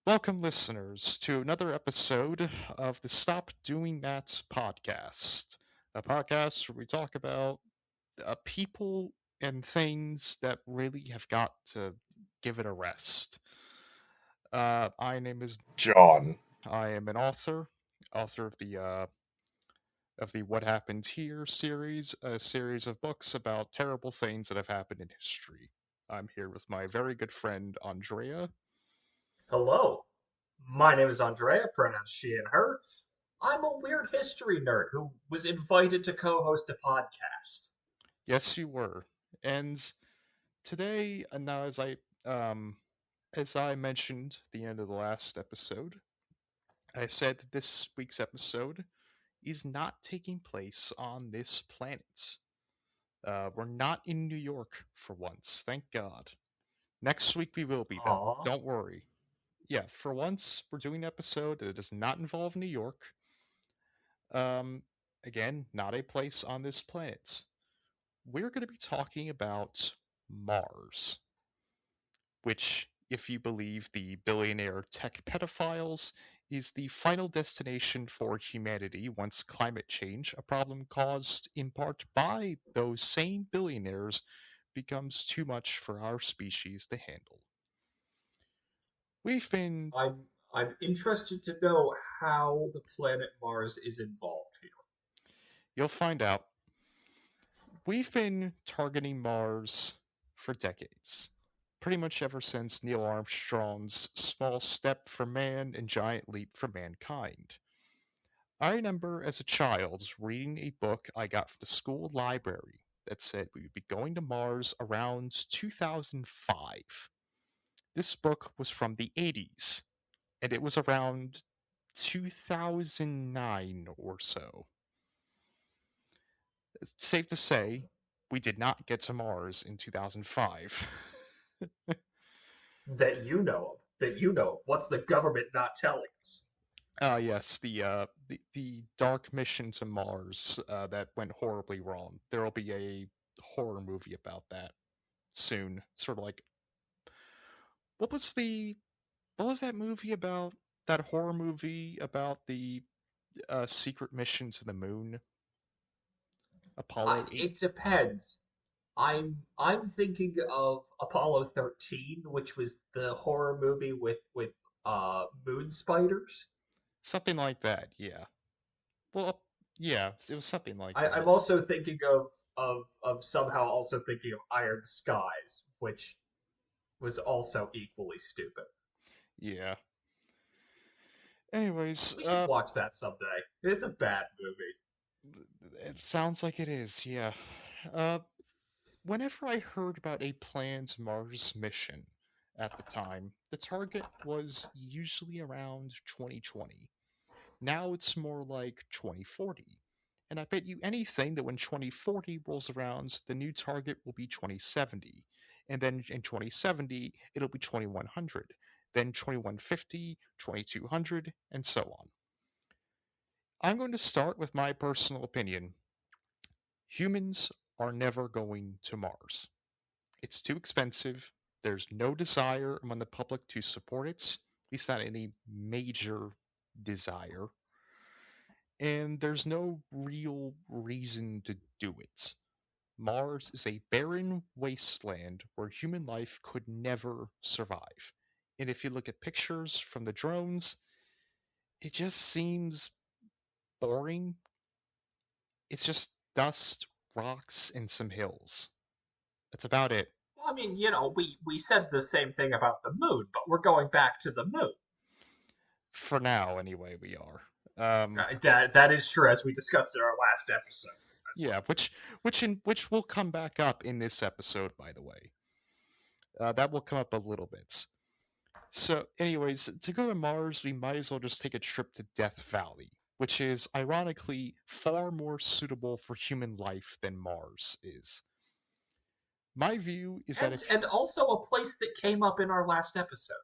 Welcome, listeners, to another episode of the Stop Doing That podcast, a podcast where we talk about people and things that really have got to give it a rest. My name is John. I am an author of the What Happened Here series, a series of books about terrible things that have happened in history. I'm here with my very good friend Andrea. Hello, my name is Andrea, pronouns she and her. I'm a weird history nerd who was invited to co host a podcast. Yes, you were. And today, now as I mentioned at the end of the last episode, I said that this week's episode is not taking place on this planet. We're not in New York for once, thank God. Next week we will be though. Aw, Don't worry. Yeah, for once we're doing an episode that does not involve New York. Um, Again, not a place on this planet. We're going to be talking about Mars, which, if you believe the billionaire tech pedophiles, is the final destination for humanity once climate change, a problem caused in part by those same billionaires, becomes too much for our species to handle. We've been, I'm interested to know how the planet Mars is involved here. you'll find out, we've been targeting Mars for decades. Pretty much ever since Neil Armstrong's small step for man and giant leap for mankind. I remember as a child reading a book I got from the school library that said we would be going to Mars around 2005. This book was from the 80s, and it was around 2009 or so. It's safe to say, we did not get to Mars in 2005. That you know of. That you know of. What's the government not telling us? Yes, the dark mission to Mars that went horribly wrong. There will be a horror movie about that soon. Sort of like what was the what was that movie about? That horror movie about the secret mission to the moon, Apollo 8. It depends. I'm thinking of Apollo 13, which was the horror movie with moon spiders. Something like that. Yeah. Well, yeah, it was something like I'm that. also thinking of somehow also thinking of Iron Skies, which was also equally stupid. Yeah. Anyways, We should watch that someday. It's a bad movie. it sounds like it is. Yeah. Uh, Whenever I heard about a planned Mars mission at the time, the target was usually around 2020. Now it's more like 2040. And I bet you anything that when 2040 rolls around, the new target will be 2070. And then in 2070, it'll be 2100. Then 2150, 2200, and so on. I'm going to start with my personal opinion. Humans are never going to Mars. It's too expensive. There's no desire among the public to support it, at least not any major desire. And there's no real reason to do it. Mars is a barren wasteland where human life could never survive. And if you look at pictures from the drones, it just seems boring. It's just dust, rocks, and some hills. That's about it. Well, I mean, we said the same thing about the moon, but we're going back to the moon. For now, anyway, we are. Um, That is true, as we discussed in our last episode. yeah, which will come back up in this episode, by the way. That will come up a little bit. So, anyways, to go to Mars, we might as well just take a trip to Death Valley, which is ironically far more suitable for human life than Mars is. My view is that And if and also a place that came up in our last episode.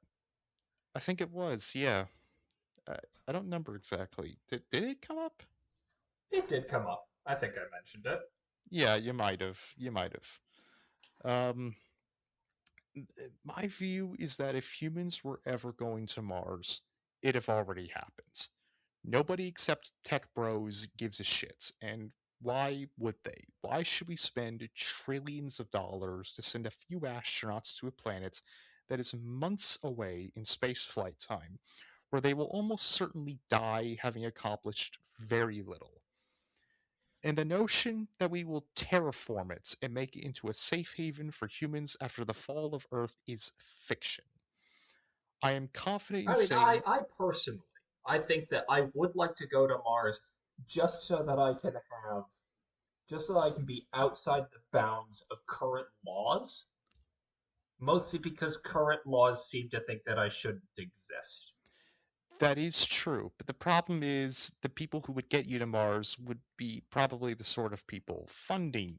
I think it was, yeah, I, I don't remember exactly. Did it come up? It did come up. I think I mentioned it. Yeah, you might have. You might have. Um, My view is that if humans were ever going to Mars, it'd have already happened. Nobody except tech bros gives a shit, and why would they? Why should we spend trillions of dollars to send a few astronauts to a planet that is months away in space flight time, where they will almost certainly die having accomplished very little? And the notion that we will terraform it and make it into a safe haven for humans after the fall of Earth is fiction. I am confident in I mean, saying I personally, I think that I would like to go to Mars just so that I can have, just so I can be outside the bounds of current laws. Mostly because current laws seem to think that I shouldn't exist. that is true, but the problem is the people who would get you to Mars would be probably the sort of people funding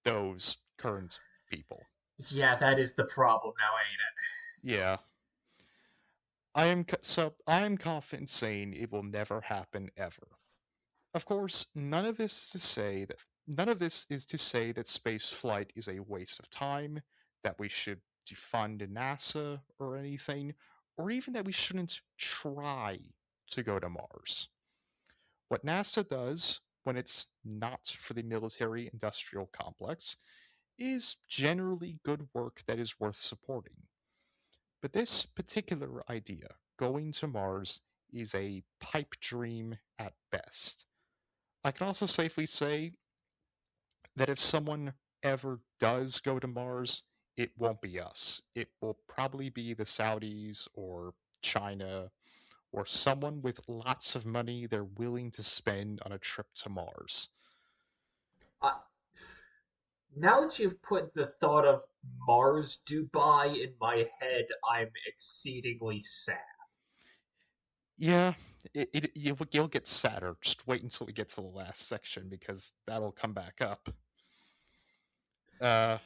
those current people. Yeah, that is the problem now, ain't it? Yeah, I am confident in saying it will never happen ever. Of course, none of this is to say that space flight is a waste of time, that we should defund NASA or anything, or even that we shouldn't try to go to Mars. What NASA does when it's not for the military industrial complex is generally good work that is worth supporting. But this particular idea, going to Mars, is a pipe dream at best. I can also safely say that if someone ever does go to Mars, it won't be us. It will probably be the Saudis or China or someone with lots of money they're willing to spend on a trip to Mars. Uh, Now that you've put the thought of Mars Dubai in my head, I'm exceedingly sad. Yeah, you'll get sadder. Just wait until we get to the last section because that'll come back up. Uh,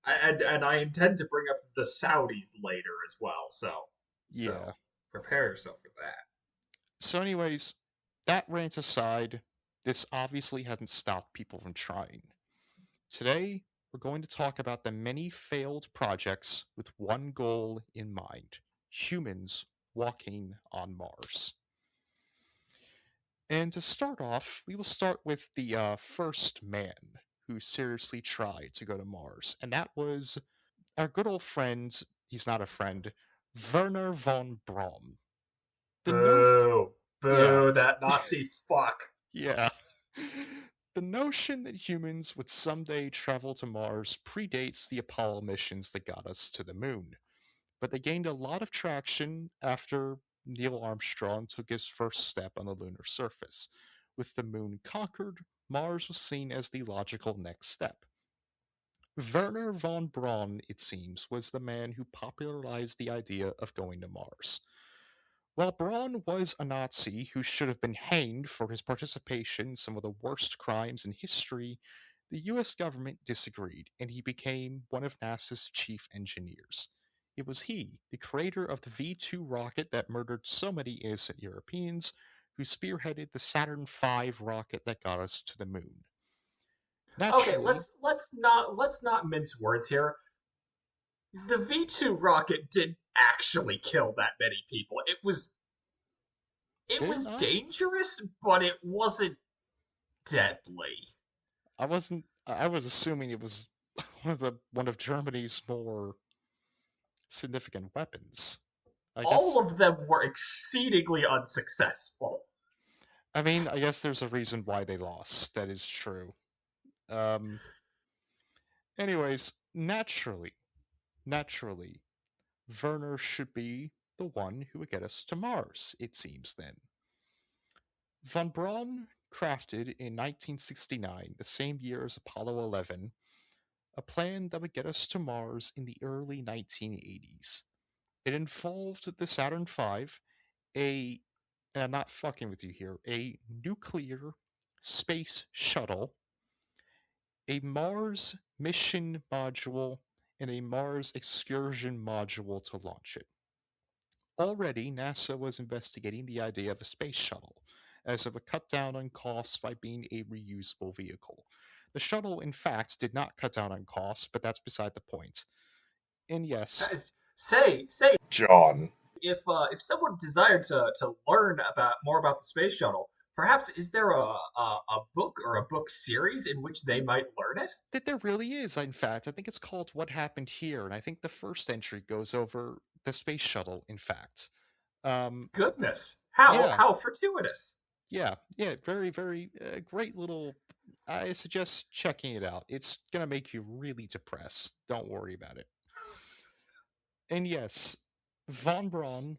And I intend to bring up the Saudis later as well, so yeah. prepare yourself for that. So, anyways, that rant aside, this obviously hasn't stopped people from trying. Today, we're going to talk about the many failed projects with one goal in mind: humans walking on Mars. And to start off, we will start with the first man who seriously tried to go to Mars, and that was our good old friend. He's not a friend, Werner von Braun. The no, Boo! yeah, Boo! That Nazi fuck! yeah. The notion that humans would someday travel to Mars predates the Apollo missions that got us to the moon, but they gained a lot of traction after Neil Armstrong took his first step on the lunar surface. With the moon conquered, Mars was seen as the logical next step. Werner von Braun, it seems, was the man who popularized the idea of going to Mars. While Braun was a Nazi who should have been hanged for his participation in some of the worst crimes in history, the US government disagreed, and he became one of NASA's chief engineers. It was he, the creator of the V 2 rocket that murdered so many innocent Europeans, who spearheaded the Saturn V rocket that got us to the moon. Okay, Naturally, let's not mince words here. The V2 rocket didn't actually kill that many people. It did it was not? dangerous, but it wasn't deadly. I was assuming it was one of Germany's more significant weapons. I All guess of them were exceedingly unsuccessful. I guess there's a reason why they lost. That is true. Um anyways, naturally, Werner should be the one who would get us to Mars, it seems then. Von Braun crafted in 1969, the same year as Apollo 11, a plan that would get us to Mars in the early 1980s. It involved the Saturn V, a, and I'm not fucking with you here, a nuclear space shuttle, a Mars mission module, and a Mars excursion module to launch it. Already, NASA was investigating the idea of a space shuttle, as it would cut down on costs by being a reusable vehicle. The shuttle, in fact, did not cut down on costs, but that's beside the point. And yes, Say, John. If someone desired to learn about more about the space shuttle, perhaps is there a book or a book series in which they y- might learn it? that there really is, in fact. I think it's called What Happened Here, and I think the first entry goes over the space shuttle, in fact. Um, Goodness, yeah, how fortuitous! yeah, very, very great little. I suggest checking it out. It's gonna make you really depressed. Don't worry about it. And yes, von Braun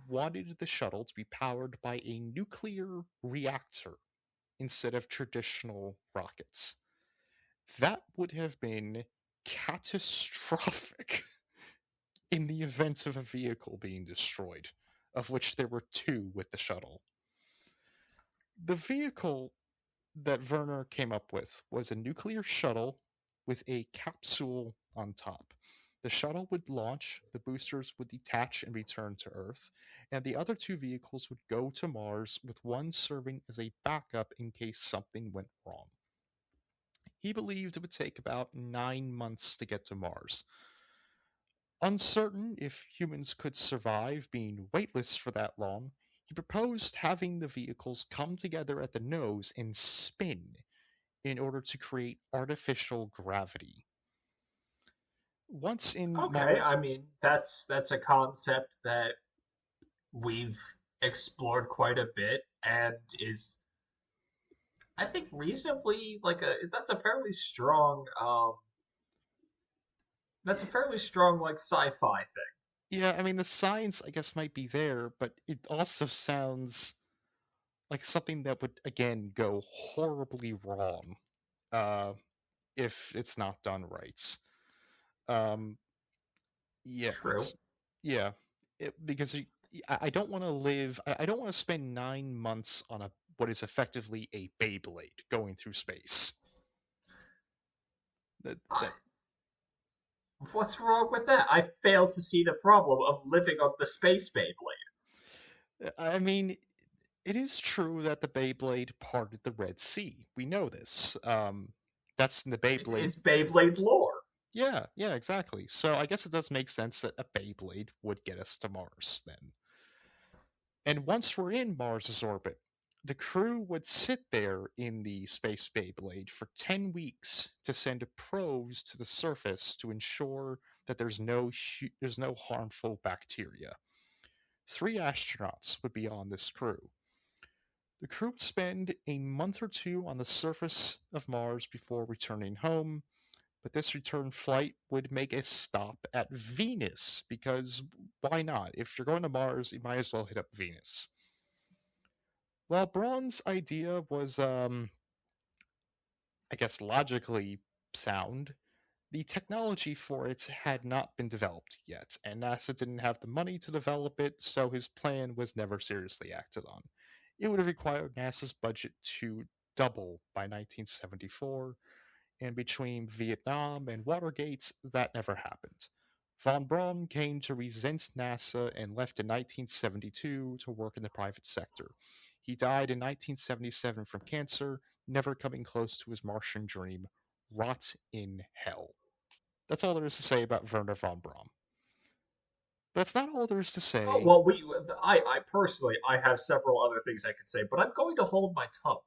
wanted the shuttle to be powered by a nuclear reactor instead of traditional rockets. That would have been catastrophic in the event of a vehicle being destroyed, of which there were two with the shuttle. The vehicle that Werner came up with was a nuclear shuttle with a capsule on top. The shuttle would launch, the boosters would detach and return to Earth, and the other two vehicles would go to Mars, with one serving as a backup in case something went wrong. He believed it would take about 9 months to get to Mars. Uncertain if humans could survive being weightless for that long, he proposed having the vehicles come together at the nose and spin in order to create artificial gravity. Once in Okay, Mars, I mean that's a concept that we've explored quite a bit and is I think reasonably like a that's a fairly strong like sci-fi thing. yeah, I mean, the science, I guess, might be there, but it also sounds like something that would, again, go horribly wrong uh, if it's not done right. Um, yeah, True. yeah, because I don't want to live. I don't want to spend 9 months on a what is effectively a Beyblade going through space. That I, that what's wrong with that? I fail to see the problem of living on the space Beyblade. I mean, it is true that the Beyblade parted the Red Sea. We know this. That's in the Beyblade. It's Beyblade lore. Yeah, yeah, exactly. So I guess it does make sense that a Beyblade would get us to Mars then. And once we're in Mars's orbit, the crew would sit there in the space Beyblade for 10 weeks to send probes to the surface to ensure that there's no harmful bacteria. 3 astronauts would be on this crew. The crew would spend a month or two on the surface of Mars before returning home, but this return flight would make a stop at Venus because why not? If you're going to Mars, you might as well hit up Venus. Well, Braun's idea was, I guess, logically sound. The technology for it had not been developed yet, and NASA didn't have the money to develop it, so his plan was never seriously acted on. It would have required NASA's budget to double by 1974, and between Vietnam and Watergate, that never happened. Von Braun came to resent NASA and left in 1972 to work in the private sector. He died in 1977 from cancer, never coming close to his Martian dream. Rot in hell. That's all there is to say about Werner von Braun. But that's not all there is to Oh, say. well, I personally, I have several other things I could say, but I'm going to hold my tongue.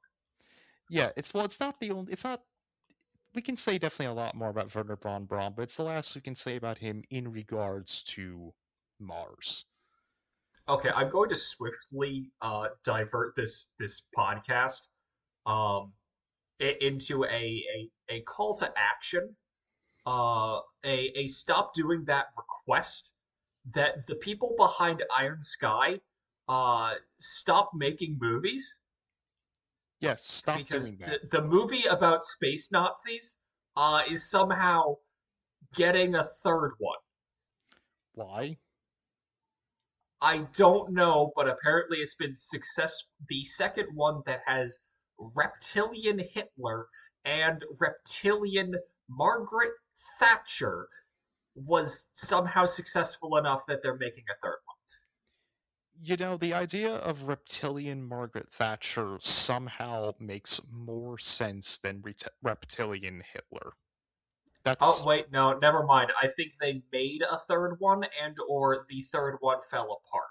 Yeah, it's not the only. It's not. We can say definitely a lot more about Werner von Braun, but it's the last we can say about him in regards to Mars. Okay, It's, I'm going to swiftly divert this podcast um, into a call to action, a stop doing that request that the people behind Iron Sky stop making movies yes, stop because doing that. the movie about space Nazis is somehow getting a third one. Why? I don't know, but apparently it's been success. The second one that has reptilian Hitler and reptilian Margaret Thatcher was somehow successful enough that they're making a third one. You know, the idea of reptilian Margaret Thatcher somehow makes more sense than reptilian Hitler. Oh That's wait, no, never mind. I think they made a third one, and or the third one fell apart.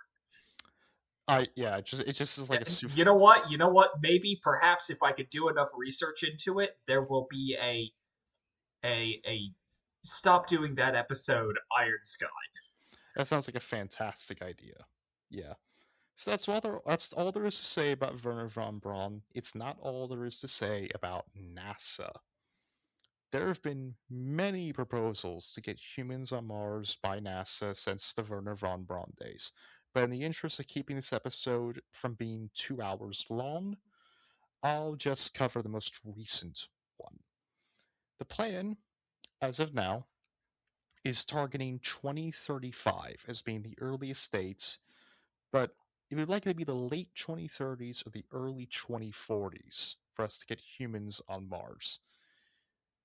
I yeah, it just is like a super. You know what? You know what? Maybe, perhaps, if I could do enough research into it, there will be a stop doing that episode, Iron Sky. That sounds like a fantastic idea. Yeah. So that's all there is to say about Werner von Braun. It's not all there is to say about NASA. There have been many proposals to get humans on Mars by NASA since the Werner von Braun days. But in the interest of keeping this episode from being 2 hours long, I'll just cover the most recent one. The plan, as of now, is targeting 2035 as being the earliest date, but it would likely be the late 2030s or the early 2040s for us to get humans on Mars.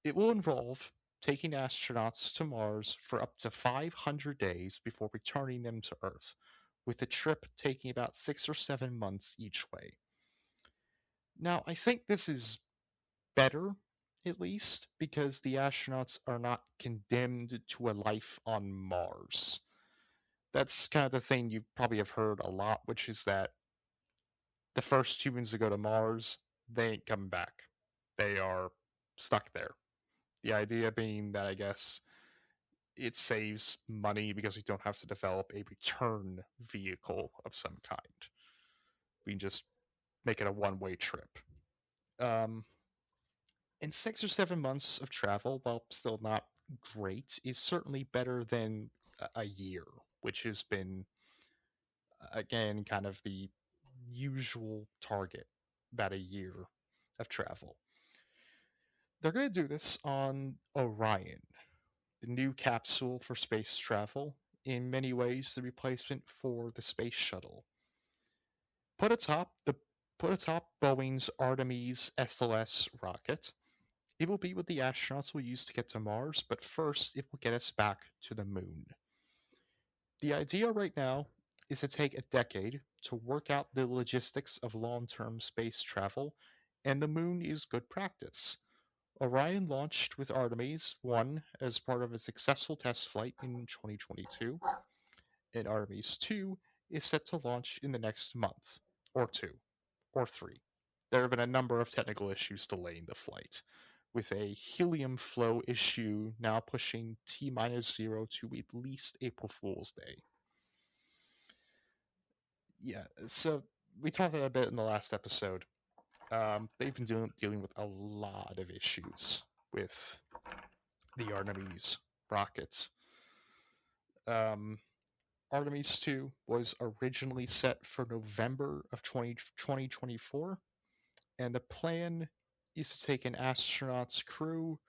It will involve taking astronauts to Mars for up to 500 days before returning them to Earth, with the trip taking about 6 or 7 months each way. Now, I think this is better, at least, because the astronauts are not condemned to a life on Mars. That's kind of the thing you probably have heard a lot, which is that the first humans to go to Mars, they ain't coming back. They are stuck there. The idea being that I guess it saves money because we don't have to develop a return vehicle of some kind. We can just make it a one-way trip. Um, and 6 or 7 months of travel, while still not great, is certainly better than a year, which has been again kind of the usual target, about a year of travel. They're going to do this on Orion, the new capsule for space travel, in many ways the replacement for the space shuttle. Put atop the put atop Boeing's Artemis SLS rocket. It will be what the astronauts will use to get to Mars, but first it will get us back to the moon. The idea right now is to take a decade to work out the logistics of long-term space travel, and the moon is good practice. Orion launched with Artemis 1 as part of a successful test flight in 2022, and Artemis 2 is set to launch in the next month, or two, or three. There have been a number of technical issues delaying the flight, with a helium flow issue now pushing T minus 0 to at least April Fool's Day. Yeah, so we talked about a bit in the last episode. They've been dealing with a lot of issues with the Artemis rockets. Um, Artemis 2 was originally set for November of 2024, and the plan is to take an astronaut's crew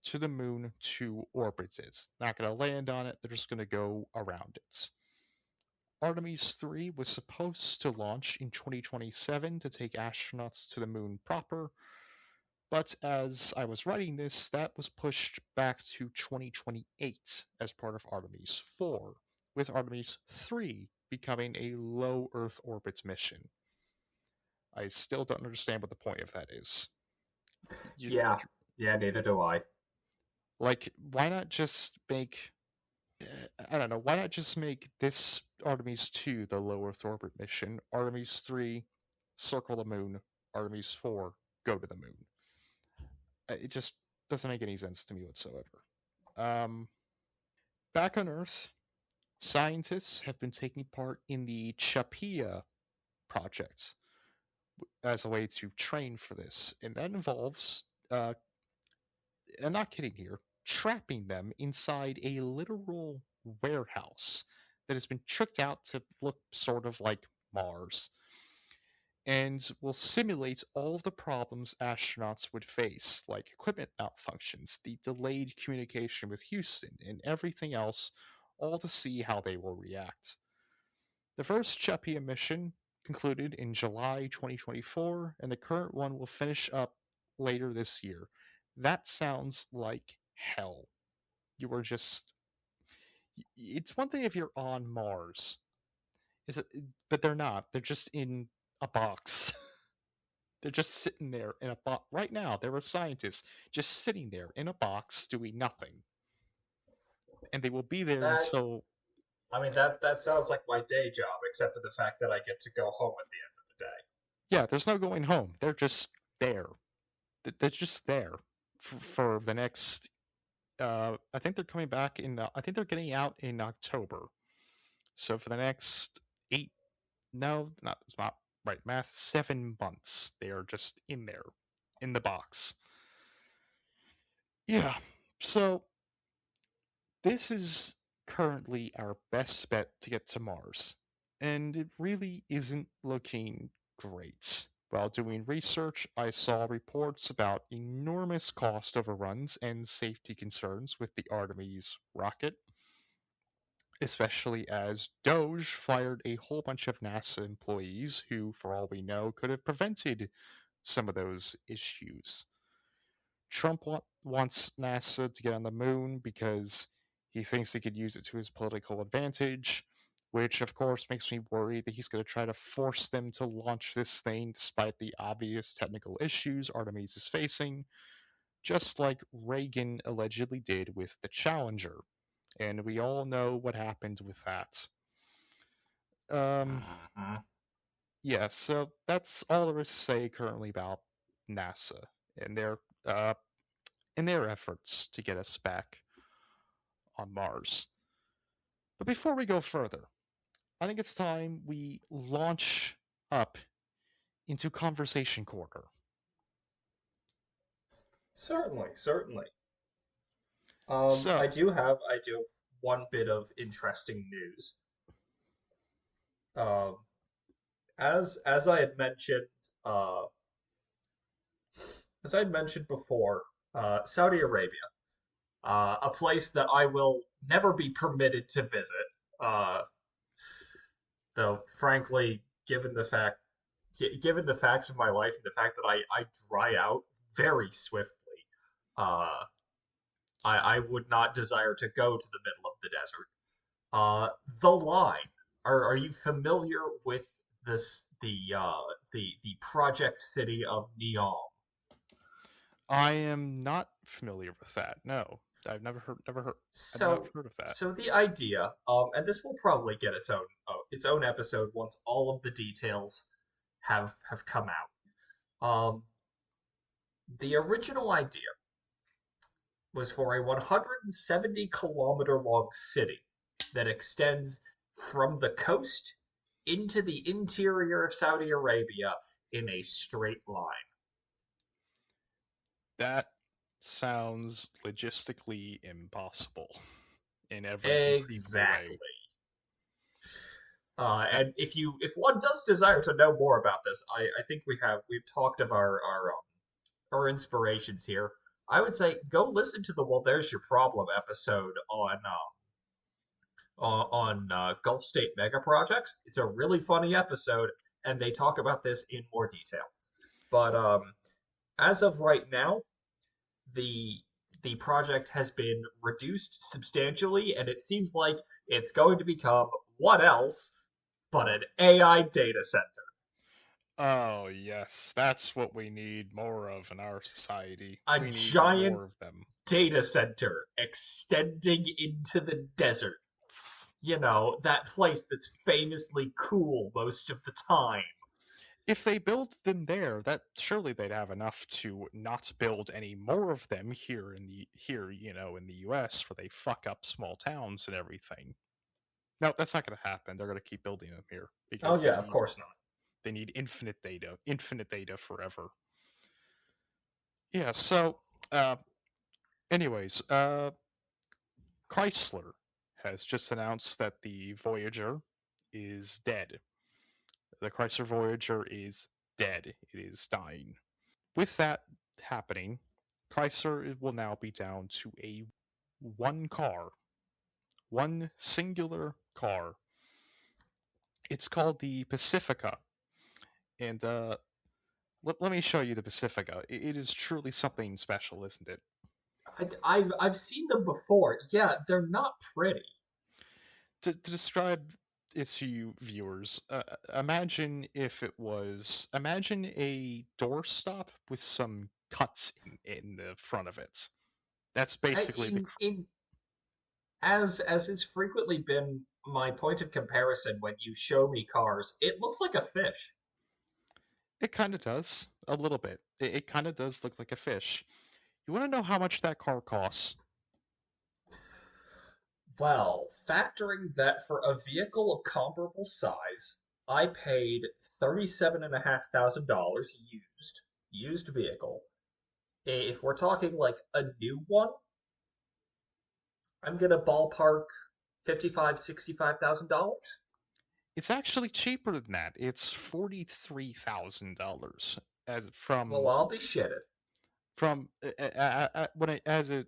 to the moon to orbit it. Not going to land on it, they're just going to go around it. Artemis 3 was supposed to launch in 2027 to take astronauts to the moon proper, but as I was writing this, that was pushed back to 2028 as part of Artemis 4, with Artemis 3 becoming a low Earth orbit mission. I still don't understand what the point of that is. You, Yeah, yeah, neither do I. like, why not just make. I don't know, why not just make this Artemis 2 the low Earth orbit mission, Artemis 3 circle the moon, Artemis 4 go to the moon? It just doesn't make any sense to me whatsoever. Um, Back on Earth, scientists have been taking part in the Chapia project as a way to train for this, and that involves, I'm not kidding here, trapping them inside a literal warehouse that has been tricked out to look sort of like Mars, and will simulate all of the problems astronauts would face, like equipment malfunctions, the delayed communication with Houston, and everything else, all to see how they will react. The first Chapia mission concluded in July 2024, and the current one will finish up later this year. That sounds like hell. You are just. It's one thing if you're on Mars, is it, but they're not. They're just in a box. They're just sitting there in a box. Right now, there are scientists just sitting there in a box doing nothing. And they will be there That until. I mean that sounds like my day job, except for the fact that I get to go home at the end of the day. Yeah, there's no going home. They're just there. They're just there for the next. I think they're coming back in. I think they're getting out in October. So for the next eight. No, not it's not right. Math. 7 months. They are just in there, in the box. Yeah. So this is currently our best bet to get to Mars, and it really isn't looking great. While doing research, I saw reports about enormous cost overruns and safety concerns with the Artemis rocket, especially as Doge fired a whole bunch of NASA employees who, for all we know, could have prevented some of those issues. Trump wants NASA to get on the moon because he thinks he could use it to his political advantage, which of course makes me worry that he's going to try to force them to launch this thing despite the obvious technical issues Artemis is facing, just like Reagan allegedly did with the Challenger. And we all know what happened with that. Um, Mm-hmm. yeah, so that's all there is to say currently about NASA and uh, their efforts to get us back on Mars. But before we go further, I think it's time we launch up into Conversation Corner. Certainly, certainly. So, I do have one bit of interesting news. Um, as I had mentioned, uh, as I had mentioned before, Saudi Arabia, a place that I will never be permitted to visit. Uh, though, frankly, given the facts of my life and the fact that I dry out very swiftly, uh, I would not desire to go to the middle of the desert. The Line. Are you familiar with the project city of Neom? I am not familiar with that. No, I've never So heard of that. so the idea, and this will probably get its own episode once all of the details have come out. The original idea was for a 170-kilometer long city that extends from the coast into the interior of Saudi Arabia in a straight line. That sounds logistically impossible in every conceivable way. Exactly. And if one does desire to know more about this, I think we've talked of our inspirations here. I would say go listen to the "Well, There's Your Problem" episode on Gulf State mega projects. It's a really funny episode, and they talk about this in more detail. But as of right now, the the project has been reduced substantially, and it seems like it's going to become what else but an AI data center. Oh, yes, that's what we need more of in our society. A We need giant more of them. data center extending into the desert. You know, that place that's famously cool most of the time. If they built them there, that surely they'd have enough to not build any more of them in the US where they fuck up small towns and everything. No, that's not going to happen. They're going to keep building them here Oh because yeah, of course not. they need infinite data forever. Yeah, so uh anyways, Chrysler has just announced that the Voyager is dead. The Chrysler Voyager is dead. It is dying. With that happening, Chrysler will now be down to a one car, one singular car. It's called the Pacifica, and let me show you the Pacifica. It is truly something special, isn't it? I've seen them before. Yeah, they're not pretty. To describe is to you viewers. Imagine if it was. Imagine a doorstop with some cuts in the front of it. That's basically the. In as has frequently been my point of comparison when you show me cars, it looks like a fish. It kind of does a little bit. It kind of does look like a fish. You want to know how much that car costs? Well, factoring that for a vehicle of comparable size, I paid $37,500 used vehicle. If we're talking like a new one, I'm gonna ballpark 55, $65,000. It's actually cheaper than that. It's $43,000 as Well, I'll be shitted. from when it as it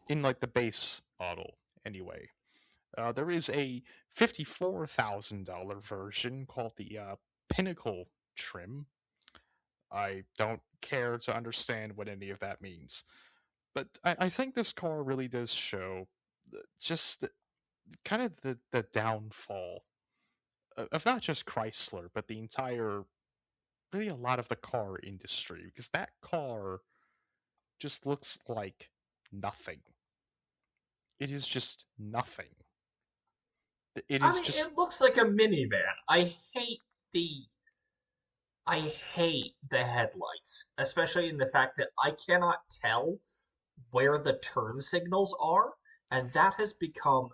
in like the base model anyway. There is a $54,000 version called the Pinnacle trim. I don't care to understand what any of that means, but I think this car really does show just kind of the downfall of not just Chrysler, but the entire, really a lot of the car industry, because that car just looks like nothing. It is just nothing. It I is mean, just, it looks like a minivan. The I hate the headlights, especially in the fact that I cannot tell where the turn signals are, and that has become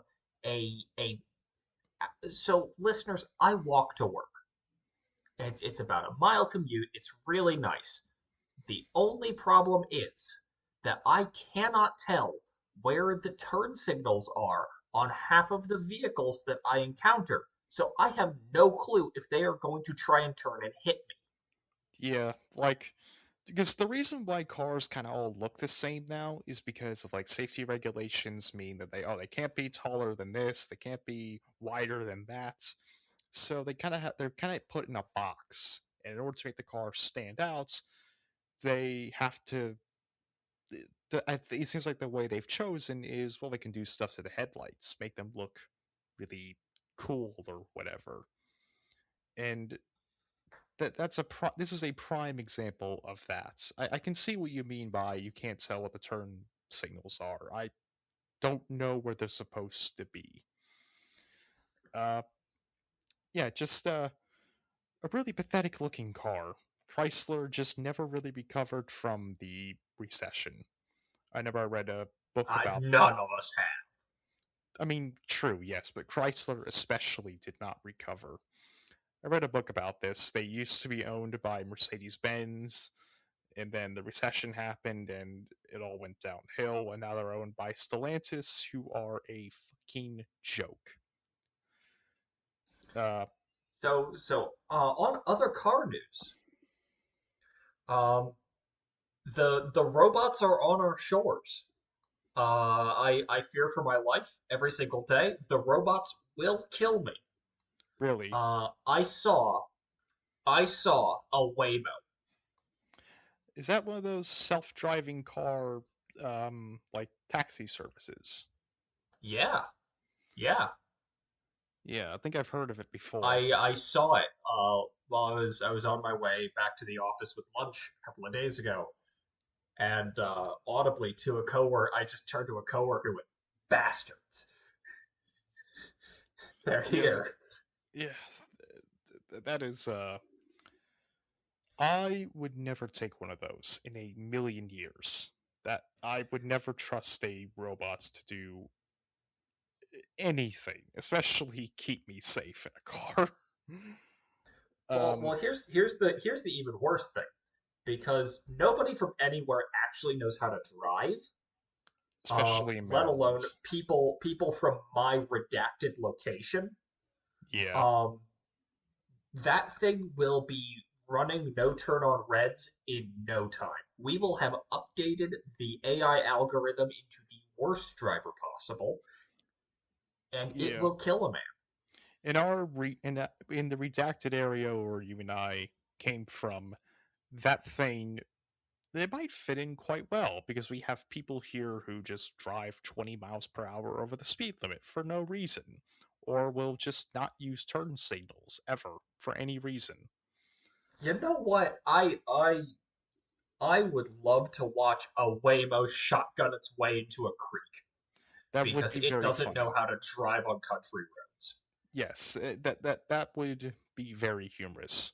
a so listeners, I walk to work. It's about a mile commute. It's really nice. The only problem is that I cannot tell where the turn signals are on half of the vehicles that I encounter. So I have no clue if they are going to try and turn and hit me. yeah, like, because the reason why cars kind of all look the same now is because of like safety regulations mean that they can't be taller than this, they can't be wider than that. So they're kind of put in a box. And in order to make the car stand out, they have to it seems like the way they've chosen is, well, they can do stuff to the headlights, make them look really cool or whatever. And this is a prime example of that. I can see what you mean by you can't tell what the turn signals are. I don't know where they're supposed to be. Uh, yeah, just a really pathetic looking car. Chrysler just never really recovered from the recession. I never read a book about. None of us have. I mean, true, yes, but Chrysler especially did not recover. I read a book about this. They used to be owned by Mercedes Benz, and then the recession happened and it all went downhill, and now they're owned by Stellantis, who are a fucking joke. Uh, On other car news, um, the robots are on our shores. I fear for my life every single day. The robots will kill me. really, Uh, I saw I saw a Waymo. is that one of those self-driving car, like taxi services? Yeah, yeah. Yeah, I think I've heard of it before. I saw it while I was on my way back to the office with lunch a couple of days ago, and audibly to a coworker, I just turned to a coworker with bastards. They're Yeah, here. yeah, that is. I would never take one of those in a million years. That I would never trust a robot to do anything, especially keep me safe in a car. um, Here's the even worse thing because nobody from anywhere actually knows how to drive. especially in Let alone Maryland. people from my redacted location. Yeah, Um, that thing will be running no turn on reds in no time. We will have updated the AI algorithm into the worst driver possible, and it yeah. will kill a man. In our in the redacted area where you and I came from, that thing, they might fit in quite well because we have people here who just drive 20 miles per hour over the speed limit for no reason, or will just not use turn signals ever for any reason. You know what? I would love to watch a Waymo shotgun its way into a creek That would because be it very doesn't know funny. how to drive on country roads. Yes, that would be very humorous.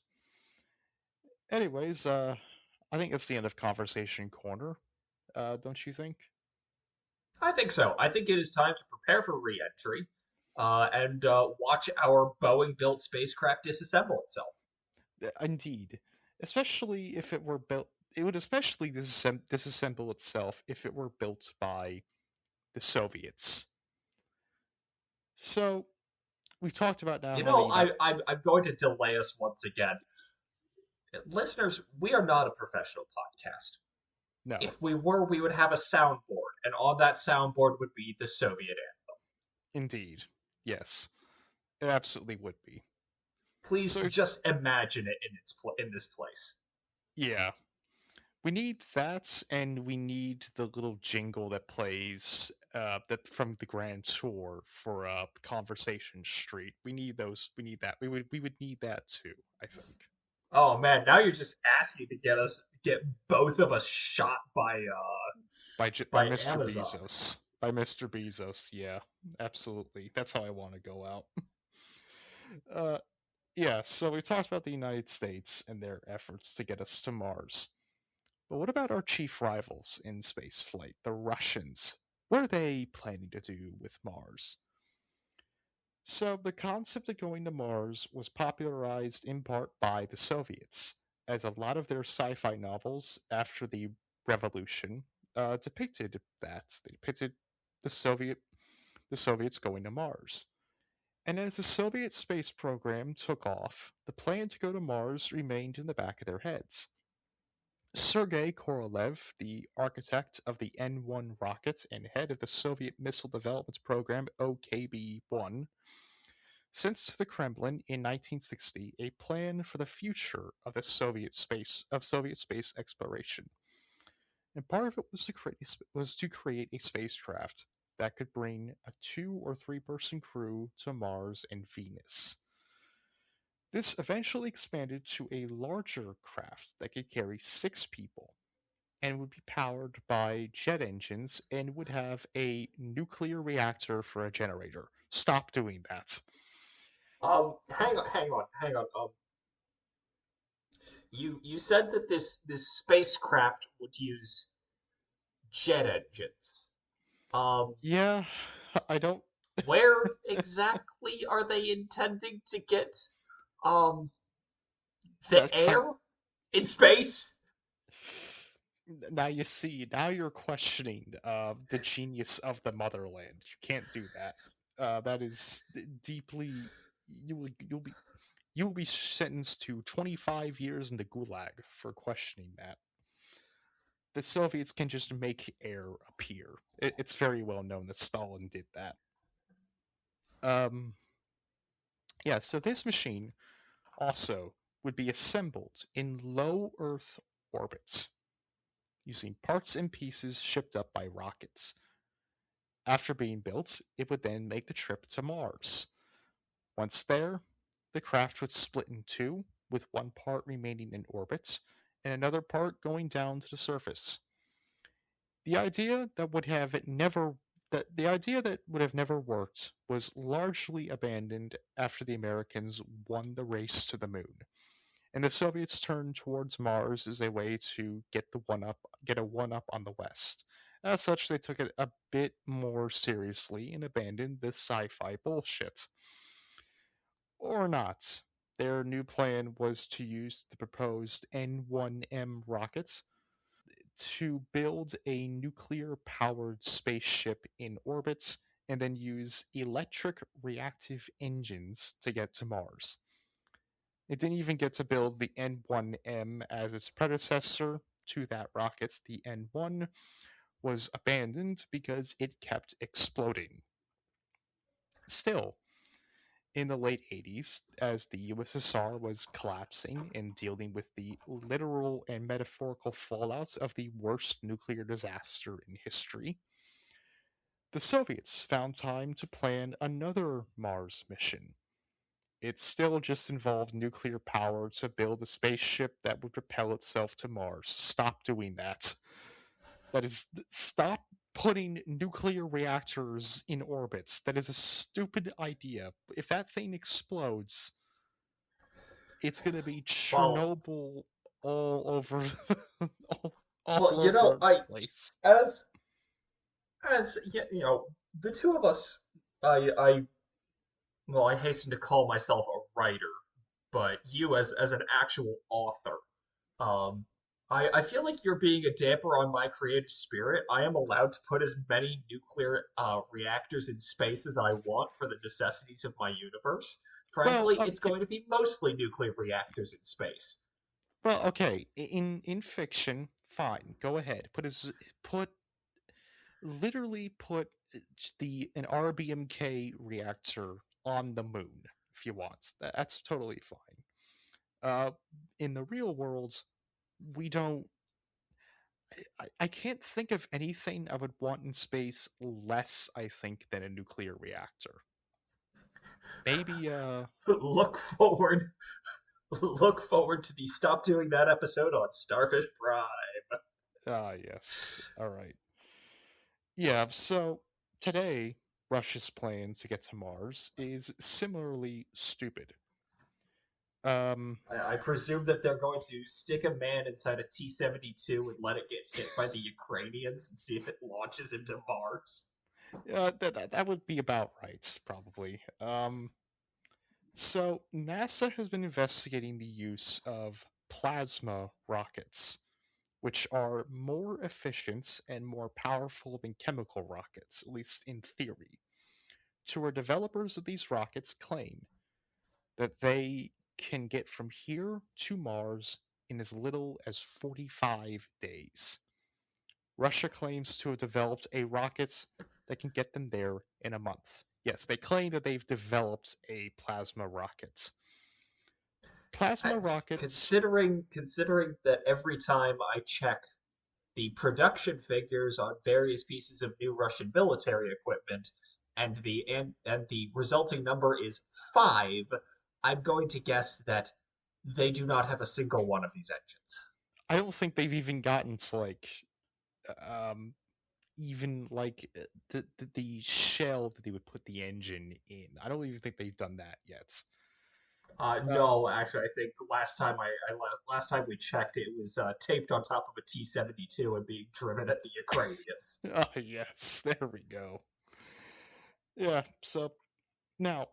Anyways, I think that's the end of conversation corner. Don't you think? I think so. I think it is time to prepare for re-entry and watch our Boeing-built spacecraft disassemble itself. Indeed, especially if it were built. It would especially disassemble itself if it were built by the Soviets. So we talked about now You how the know, United. I'm going to delay us once again. Listeners, we are not a professional podcast. No, If we were, we would have a soundboard, and on that soundboard would be the Soviet anthem. indeed, yes, it absolutely would be. Please So just imagine it in this place. yeah, we need that, and we need the little jingle that plays that from the Grand Tour for Conversation Street. We need those. We need that. We would need that too. I think Oh man, now you're just asking to get both of us shot by by Mr. Amazon. Bezos. By Mr. Bezos, yeah, absolutely. That's how I want to go out. uh, yeah. So we talked about the United States and their efforts to get us to Mars. But what about our chief rivals in spaceflight, the Russians? What are they planning to do with Mars? So, the concept of going to Mars was popularized in part by the Soviets, as a lot of their sci fi novels after the revolution depicted that. They depicted the, Soviet, the Soviets going to Mars. And as the Soviet space program took off, the plan to go to Mars remained in the back of their heads. Sergei Korolev, the architect of the N-1 rocket and head of the Soviet Missile Development Program OKB-1, sent to the Kremlin in 1960 a plan for the future of the Soviet space exploration. And part of it was to create a spacecraft that could bring a 2 or 3 person crew to Mars and Venus. This eventually expanded to a larger craft that could carry 6 people and would be powered by jet engines and would have a nuclear reactor for a generator. Stop doing that. Hang on. You said that this spacecraft would use jet engines. Um, Yeah, I don't. where exactly are they intending to get um That's the kind. air in space? Now you see. Now you're questioning the genius of the motherland. You can't do that. That is deeply. You will be sentenced to 25 years in the gulag for questioning that. The Soviets can just make air appear. It's very well known that Stalin did that. Um, yeah, so this machine also would be assembled in low Earth orbits using parts and pieces shipped up by rockets. After being built, it would then make the trip to Mars. Once there, the craft would split in two, with one part remaining in orbit and another part going down to the surface. The idea that would have it never the idea that would have never worked was largely abandoned after the Americans won the race to the moon, and the Soviets turned towards Mars as a way to get a one up on the West. As such, they took it a bit more seriously and abandoned this sci-fi bullshit. Or not. Their new plan was to use the proposed N-1M rockets to build a nuclear powered spaceship in orbit and then use electric reactive engines to get to Mars. It didn't even get to build the N1M as its predecessor to that rocket. The N1 was abandoned because it kept exploding. Still, in the late 80s, as the USSR was collapsing and dealing with the literal and metaphorical fallouts of the worst nuclear disaster in history, The Soviets found time to plan another Mars mission. It still just involved nuclear power to build a spaceship that would propel itself to Mars. Stop doing that. That is, stop putting nuclear reactors in orbits. That is a stupid idea. If that thing explodes, it's going to be Well, Chernobyl all over, all, well, all you know, over the I place. as you know, the two of us, I well, I hasten to call myself a writer, but you as an actual author, um, I feel like you're being a damper on my creative spirit. I am allowed to put as many nuclear reactors in space as I want for the necessities of my universe. Well, Frankly, it's going to be mostly nuclear reactors in space. okay. In fiction, fine. Go ahead. Put literally put the an RBMK reactor on the moon if you want. That's totally fine. Uh, in the real world, we don't. I can't think of anything I would want in space less, I think, than a nuclear reactor. Maybe, look forward, look forward to the stop doing that episode on Starfish Prime. yes. All right. Yeah, so today, Russia's plan to get to Mars is similarly stupid. Um, I presume that they're going to stick a man inside a T-72 and let it get hit by the Ukrainians and see if it launches into Mars. that would be about right, probably. So NASA has been investigating the use of plasma rockets, which are more efficient and more powerful than chemical rockets, at least in theory. Tour developers of these rockets claim that they can get from here to Mars in as little as 45 days. Russia claims to have developed a rocket that can get them there in a month. Yes, they claim that they've developed a plasma rocket. I, Plasma rockets, considering that every time I check the production figures on various pieces of new Russian military equipment, and the resulting number is 5, I'm going to guess that they do not have a single one of these engines. I don't think they've even gotten to um, even the shell that they would put the engine in. I don't even think they've done that yet. Uh, No, actually, I think last time we checked, it was taped on top of a T-72 and being driven at the Ukrainians. oh yes, there we go. Yeah. So now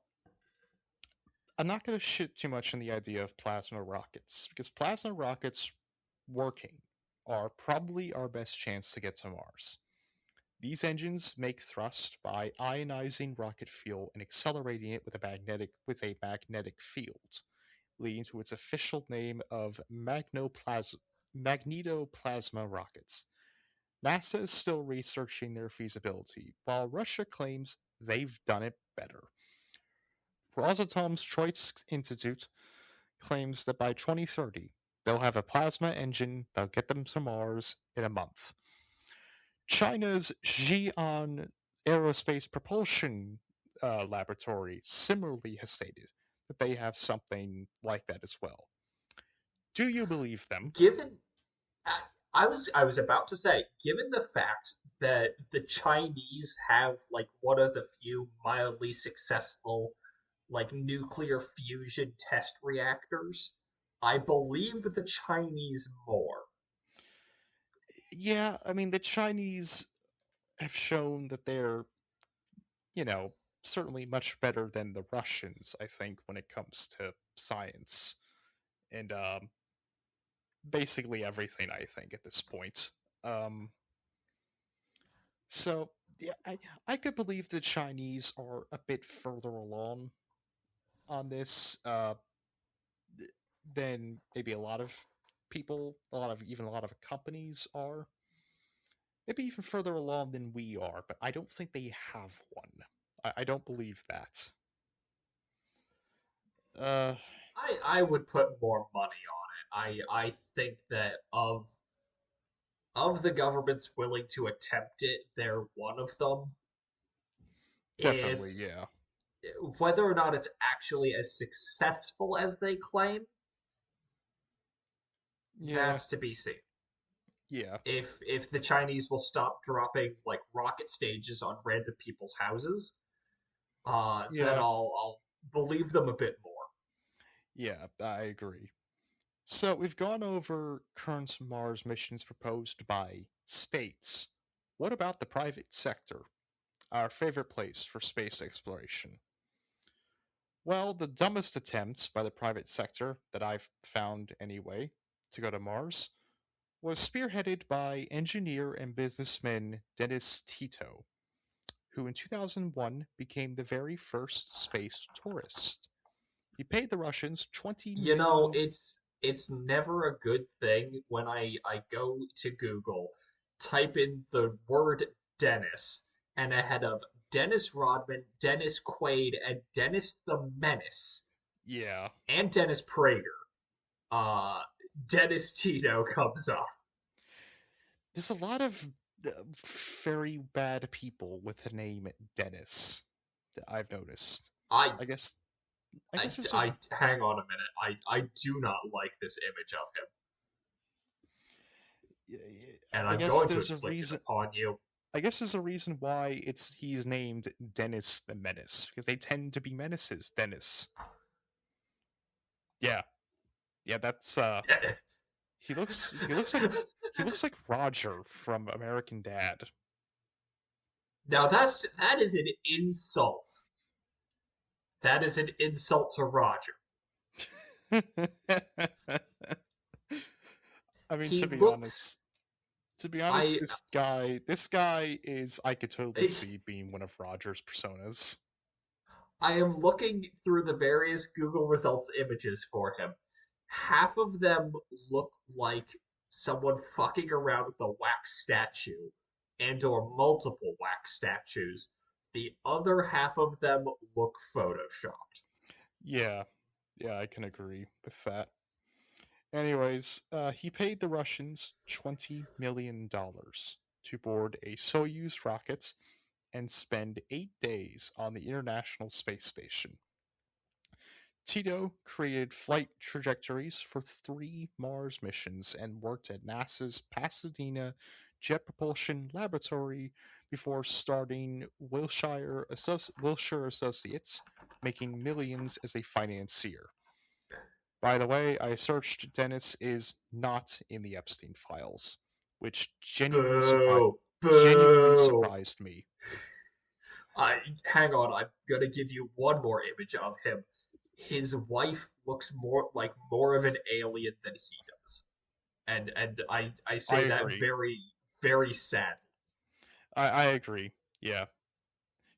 I'm not going to shit too much on the idea of plasma rockets because plasma rockets working are probably our best chance to get to Mars. These engines make thrust by ionizing rocket fuel and accelerating it with a magnetic field, leading to its official name of magnetoplasma rockets. NASA is still researching their feasibility, while Russia claims they've done it better. Rosatom's Choice Institute claims that by 2030, they'll have a plasma engine that'll get them to Mars in a month. China's Xi'an Aerospace Propulsion Laboratory similarly has stated that they have something like that as well. Do you believe them? Given, I, I was about to say, given the fact that the Chinese have like one of the few mildly successful like nuclear fusion test reactors, I believe the Chinese more. Yeah, I mean, the Chinese have shown that they're, you know, certainly much better than the Russians, I think, when it comes to science and basically everything, I think, at this point. Um, so, yeah, I could believe the Chinese are a bit further along on this than maybe a lot of people, a lot of companies are. Maybe even further along than we are, but I don't think they have one. I don't believe that. Uh, I would put more money on it. I think that of the governments willing to attempt it, they're one of them. If Definitely, yeah. whether or not it's actually as successful as they claim, Yeah, that's to be seen. yeah, If the Chinese will stop dropping like rocket stages on random people's houses, then yeah, I'll believe them a bit more. yeah, I agree. So we've gone over current Mars missions proposed by states. What about the private sector? Our favorite place for space exploration. Well, the dumbest attempt by the private sector that I've found anyway to go to Mars was spearheaded by engineer and businessman Dennis Tito, who in 2001 became the very first space tourist. He paid the Russians 20 You know, million. it's never a good thing when I go to Google, type in the word Dennis, and ahead of Dennis Rodman, Dennis Quaid, and Dennis the Menace, Yeah, and Dennis Prager, uh, Dennis Tito comes up. there's a lot of very bad people with the name Dennis that I've noticed. I I guess I guess it's a I hang on a minute. I do not like this image of him, and I I'm guess going to there's a inflict it reason. upon you. I guess there's a reason why he's named Dennis the Menace because they tend to be menaces. Dennis. Yeah, yeah. That's he looks like Roger from American Dad. Now that is an insult. That is an insult to Roger. I mean, He looks. to be honest, I this guy is I could totally see being one of Roger's personas. I am looking through the various Google results images for him. Half of them look like someone fucking around with a wax statue and or multiple wax statues. The other half of them look photoshopped. Yeah, yeah, I can agree with that. Anyways, he paid the Russians $20 million to board a Soyuz rocket and spend 8 days on the International Space Station. Tito created flight trajectories for 3 Mars missions and worked at NASA's Pasadena Jet Propulsion Laboratory before starting Wilshire Associates, making millions as a financier. By the way, I searched Dennis is not in the Epstein files, which Boo! genuinely Boo! surprised me. Hang on, I'm gonna give you one more image of him. His wife looks more of an alien than he does, and I I say that agree. very sadly. I agree. Yeah.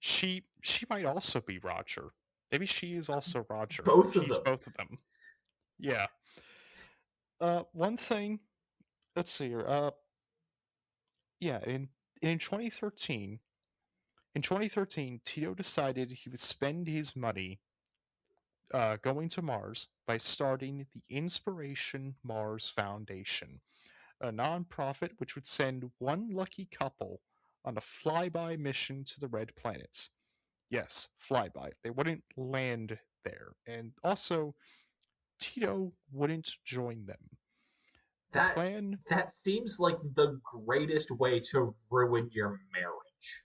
She might also be Roger. Maybe she is also Roger. Both of She's them. both of them. Yeah. One thing. Let's see here. Yeah. In 2013, Tito decided he would spend his money going to Mars by starting the Inspiration Mars Foundation, a nonprofit which would send one lucky couple on a flyby mission to the Red Planets. Yes, flyby. They wouldn't land there. And also, Tito wouldn't join them. The That plan, that seems like the greatest way to ruin your marriage.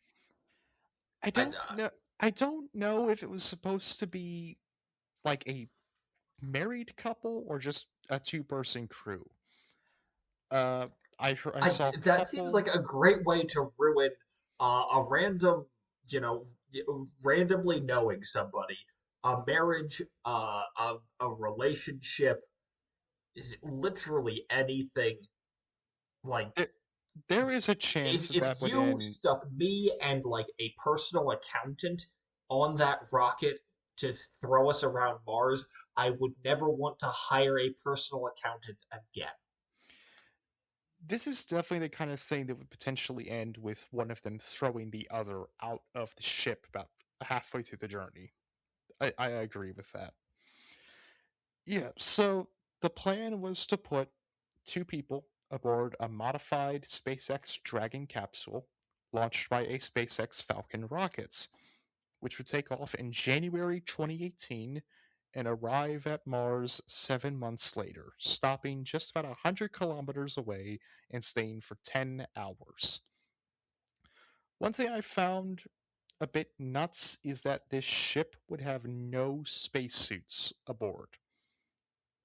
I I, don't know. I don't know if it was supposed to be like a married couple or just a two-person crew. Uh, I saw a that seems couple. like a great way to ruin a random, you know, randomly knowing somebody, a marriage, a relationship, is literally anything. Like There, there is a chance that if would you end. stuck me and like a personal accountant on that rocket to throw us around Mars, I would never want to hire a personal accountant again. This is definitely the kind of thing that would potentially end with one of them throwing the other out of the ship about halfway through the journey. I agree with that. Yeah, so the plan was to put two people aboard a modified SpaceX Dragon capsule launched by a SpaceX Falcon rocket. which would take off in January 2018 and arrive at Mars 7 months later, stopping just about 100 kilometers away and staying for 10 hours. One thing I found a bit nuts is that this ship would have no spacesuits aboard.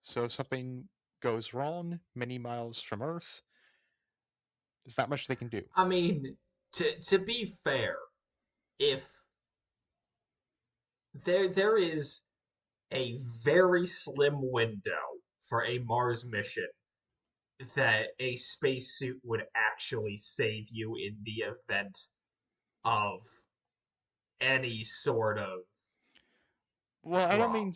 So if something goes wrong many miles from Earth, there's not much they can do. I mean, to be fair, if there is a very slim window for a Mars mission that a spacesuit would actually save you in the event of any sort of Well, problem.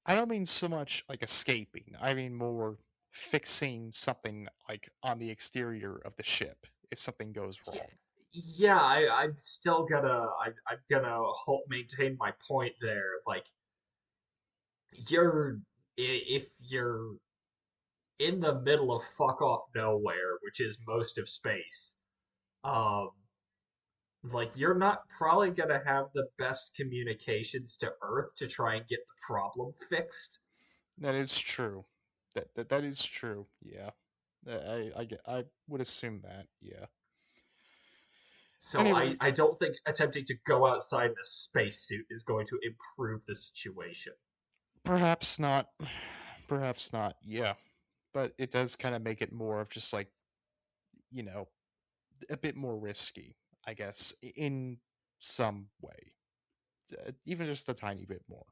I don't mean so much like escaping. I mean more fixing something like on the exterior of the ship if something goes Yeah, wrong. yeah. I'm still I'm gonna maintain my point there. Like you're if you're in the middle of fuck off nowhere, which is most of space, um, like you're not probably gonna have the best communications to Earth to try and get the problem fixed. That is true. That is true. Yeah. I would assume that. Yeah. So Anyway, I don't think attempting to go outside in a spacesuit is going to improve the situation. perhaps not. Perhaps not. Yeah. But it does kind of make it more of just like, you know, a bit more risky, I guess, in some way. Even just a tiny bit more.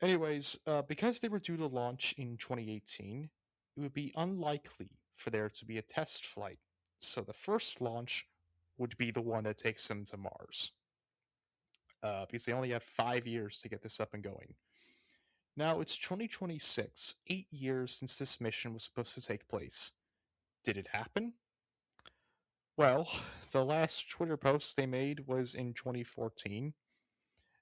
Anyways, because they were due to launch in 2018, it would be unlikely for there to be a test flight. So the first launch would be the one that takes them to Mars, because they only have 5 years to get this up and going. Now it's 2026, 8 years since this mission was supposed to take place. Did it happen? Well, the last Twitter post they made was in 2014,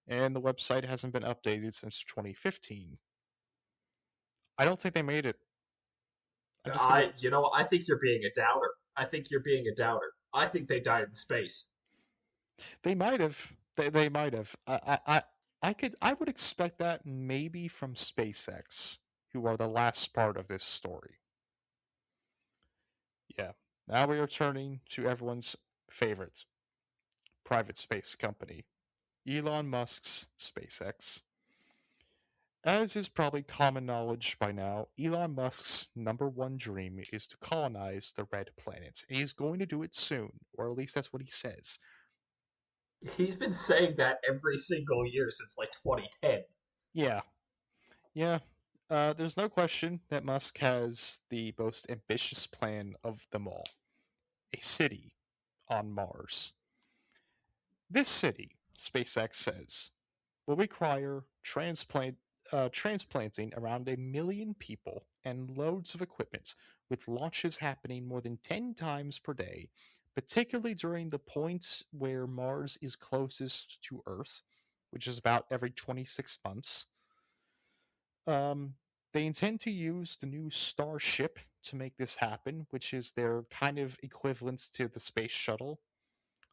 and the website hasn't been updated since 2015. I don't think they made it. I'm just gonna. I think you're being a doubter. I think you're being a doubter. I think they died in space. They might have. They might have. I would expect that maybe from SpaceX, who are the last part of this story. Yeah. Now we are turning to everyone's favorite private space company, Elon Musk's SpaceX. As is probably common knowledge by now, Elon Musk's number one dream is to colonize the red planet. And he's going to do it soon, or at least that's what he says. He's been saying that every single year since like 2010. Yeah, yeah. There's no question that Musk has the most ambitious plan of them all, a city on Mars. This city, SpaceX says, will require transplanting around 1 million people and loads of equipment, with launches happening more than 10 times per day, particularly during the points where Mars is closest to Earth, which is about every 26 months. Um, they intend to use the new Starship to make this happen, which is their kind of equivalent to the space shuttle.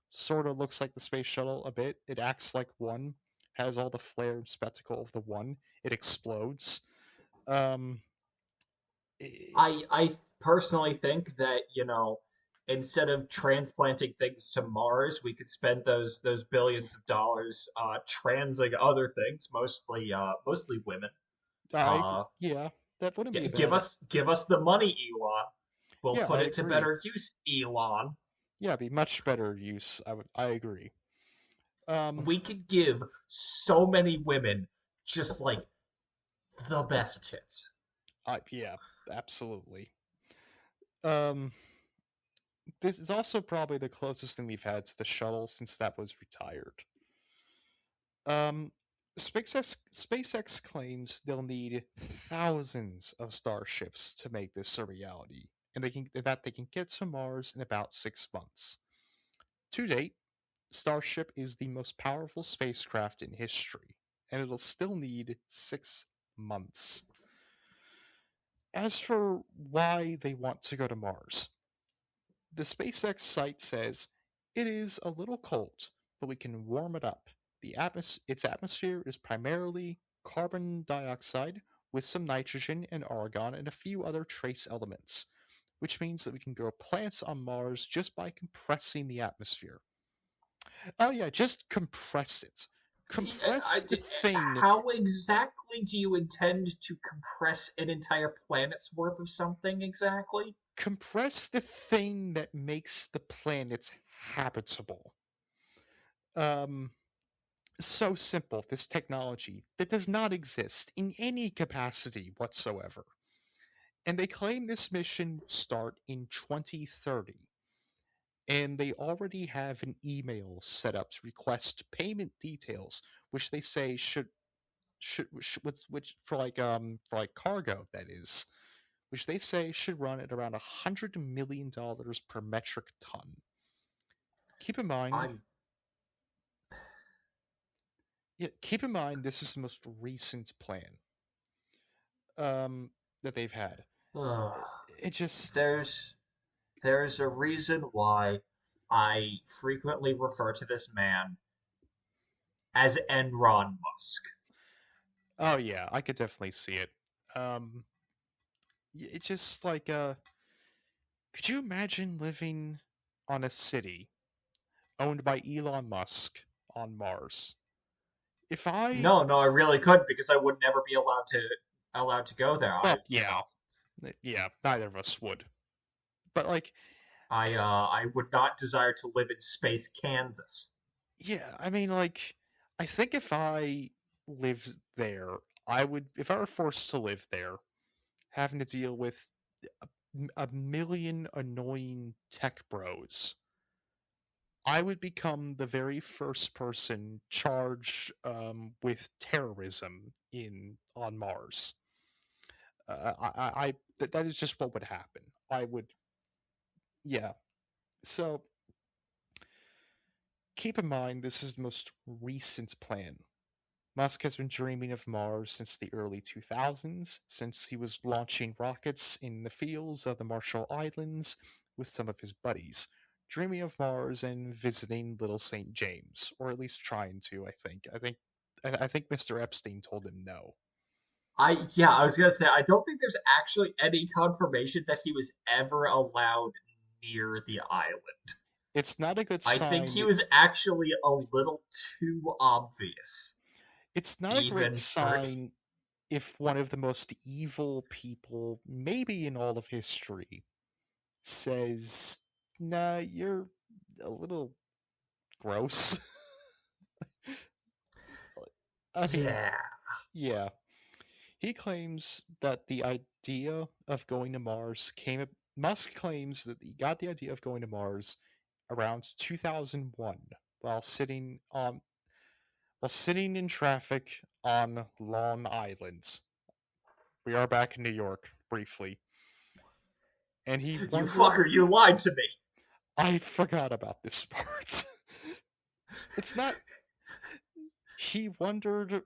Sort of looks like the space shuttle a bit. It acts like one, has all the flair and spectacle of the one. It explodes. Um, eh, I personally think that instead of transplanting things to Mars, we could spend those billions of dollars transing other things, mostly women. Uh, yeah, that wouldn't be a give bad. us the money, Elon. We'll Yeah, put I it to agree. better use, Elon. Yeah, it'd be much better use. I agree. Um, We could give so many women just like the best tits. yeah, absolutely. Um, this is also probably the closest thing we've had to the shuttle since that was retired. Um, SpaceX claims they'll need thousands of starships to make this a reality, and they can get to Mars in about 6 months. To date, Starship is the most powerful spacecraft in history, and it'll still need 6 months. As for why they want to go to Mars, the SpaceX site says it is a little cold, but we can warm it up. Its atmosphere is primarily carbon dioxide with some nitrogen and argon and a few other trace elements, which means that we can grow plants on Mars just by compressing the atmosphere. Oh, yeah, just compress it. Compress the thing. How exactly do you intend to compress an entire planet's worth of something exactly? Compress the thing that makes the planet habitable. Um, so simple, this technology that does not exist in any capacity whatsoever. And they claim this mission will start in 2030. And they already have an email set up to request payment details, which they say which for like cargo, that is, which they say should run at around $100 million per metric ton. Keep in mind, I'm. yeah, keep in mind this is the most recent plan um, that they've had. Ugh. It just, There's there's a reason why I frequently refer to this man as Enron Musk. oh yeah, I could definitely see it. Um, it's just like, could you imagine living on a city owned by Elon Musk on Mars? If I, No, no, I really couldn't because I would never be allowed to go there. well, yeah, yeah, neither of us would. But like, I would not desire to live in space Kansas. yeah, I mean, like, I think if I lived there, I would, if I were forced to live there, having to deal with a million annoying tech bros, I would become the very first person charged with terrorism in on Mars. That is just what would happen. I would, yeah. So keep in mind, this is the most recent plan. Musk has been dreaming of Mars since the early 2000s, since he was launching rockets in the fields of the Marshall Islands with some of his buddies, dreaming of Mars and visiting Little St. James, or at least trying to, I think. I think Mr. Epstein told him no. I was gonna say I don't think there's actually any confirmation that he was ever allowed near the island. It's not a good I think sign he that was actually a little too obvious, it's not a great even for. sign if one of the most evil people, maybe in all of history, says, "Nah, you're a little gross." I mean, Yeah, yeah. He claims that the idea of going to Mars came. Musk claims that he got the idea of going to Mars around 2001 while sitting in traffic on Long Island. We are back in New York briefly, and he you wondered. fucker, you lied to me. I forgot about this part. It's not. He wondered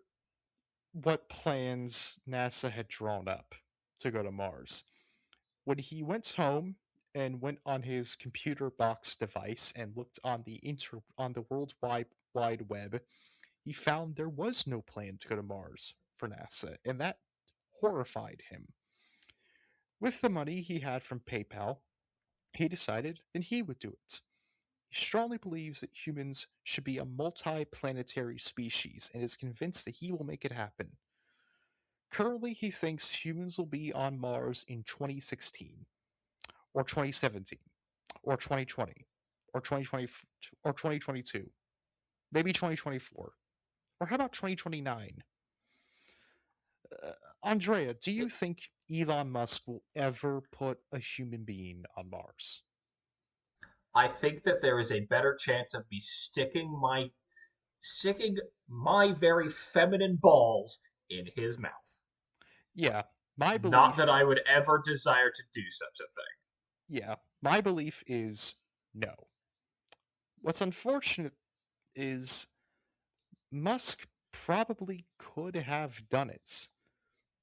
what plans NASA had drawn up to go to Mars. When he went home and went on his computer box device and looked on the World Wide Web, he found there was no plan to go to Mars for NASA, and that horrified him. With the money he had from PayPal, he decided that he would do it. He strongly believes that humans should be a multi-planetary species and is convinced that he will make it happen. Currently, he thinks humans will be on Mars in 2016, or 2017, or 2020, or 2020, or 2022, maybe 2024, or how about 2029? Uh, Andrea, do you think Elon Musk will ever put a human being on Mars? I think that there is a better chance of me sticking my very feminine balls in his mouth. Yeah, my Not that belief, I would ever desire to do such a thing. yeah, my belief is no. What's unfortunate is Musk probably could have done it.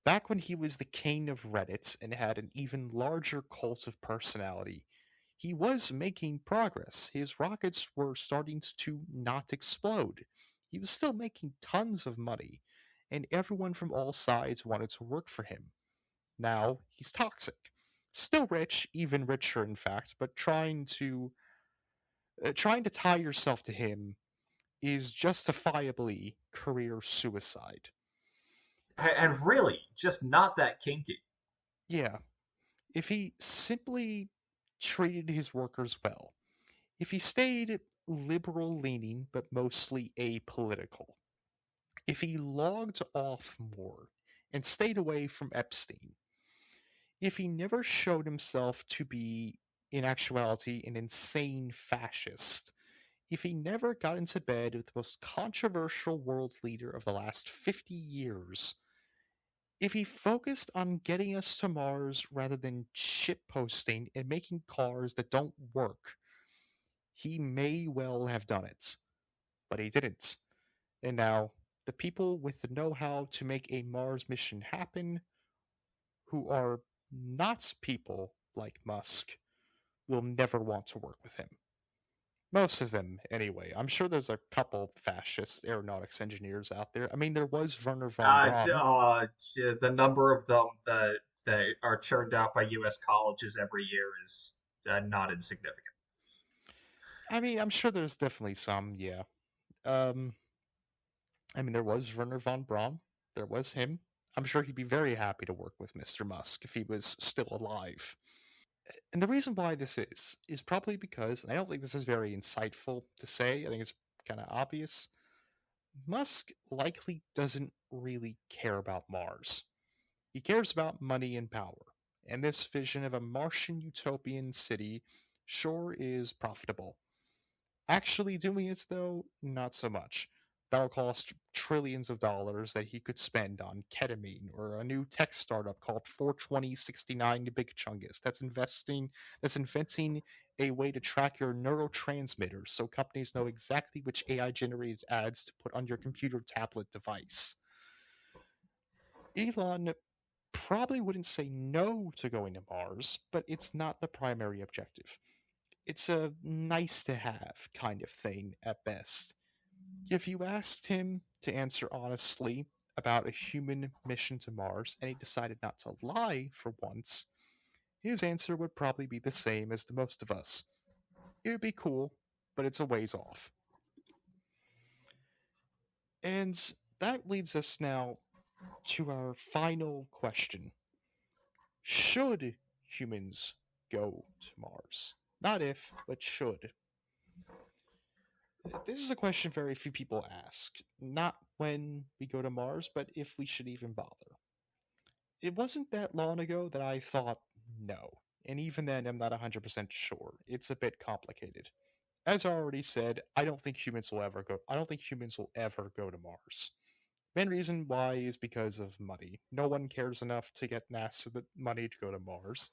Back when he was the king of Reddit and had an even larger cult of personality, He was making progress. His rockets were starting to not explode. He was still making tons of money, and everyone from all sides wanted to work for him. Now he's toxic. Still rich, even richer in fact, but trying to tie yourself to him is justifiably career suicide. And really, just not that kinky. Yeah, if he simply treated his workers well, if he stayed liberal leaning but mostly apolitical, if he logged off more and stayed away from Epstein, if he never showed himself to be, in actuality, an insane fascist, if he never got into bed with the most controversial world leader of the last 50 years, if he focused on getting us to Mars rather than shitposting and making cars that don't work, he may well have done it. But he didn't. And now, the people with the know how to make a Mars mission happen, who are not people like Musk, will never want to work with him. Most of them, anyway. I'm sure there's a couple fascist aeronautics engineers out there. I mean, there was Werner von Braun. The number of them that are churned out by U.S. colleges every year is not insignificant. I mean, I'm sure there's definitely some, yeah. Um, I mean, there was Werner von Braun. There was him. I'm sure he'd be very happy to work with Mr. Musk if he was still alive. And the reason why this is probably because, and I don't think this is very insightful to say, I think it's kind of obvious. Musk likely doesn't really care about Mars. He cares about money and power. And this vision of a Martian utopian city sure is profitable. Actually doing it, though, not so much. That'll cost trillions of dollars that he could spend on ketamine or a new tech startup called 42069 Big Chungus that's inventing a way to track your neurotransmitters so companies know exactly which AI generated ads to put on your computer tablet device. Elon probably wouldn't say no to going to Mars, but it's not the primary objective. It's a nice to have kind of thing at best. If you asked him to answer honestly about a human mission to Mars and he decided not to lie for once, his answer would probably be the same as the most of us. It would be cool, but it's a ways off. And that leads us now to our final question. Should humans go to Mars? Not if, but should. This is a question very few people ask. Not when we go to Mars, but if we should even bother. It wasn't that long ago that I thought no. And even then, I'm not 100% sure. It's a bit complicated. As I already said, I don't think humans will ever go to Mars. Main reason why is because of money. No one cares enough to get NASA the money to go to Mars.